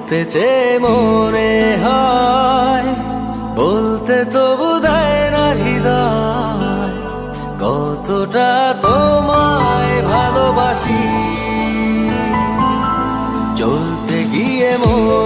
বলতে চেয়ে মনে হয়, বলতে তবু দেয় না হৃদয়, কতটা তোমায় ভালোবাসি। চলতে গিয়ে মন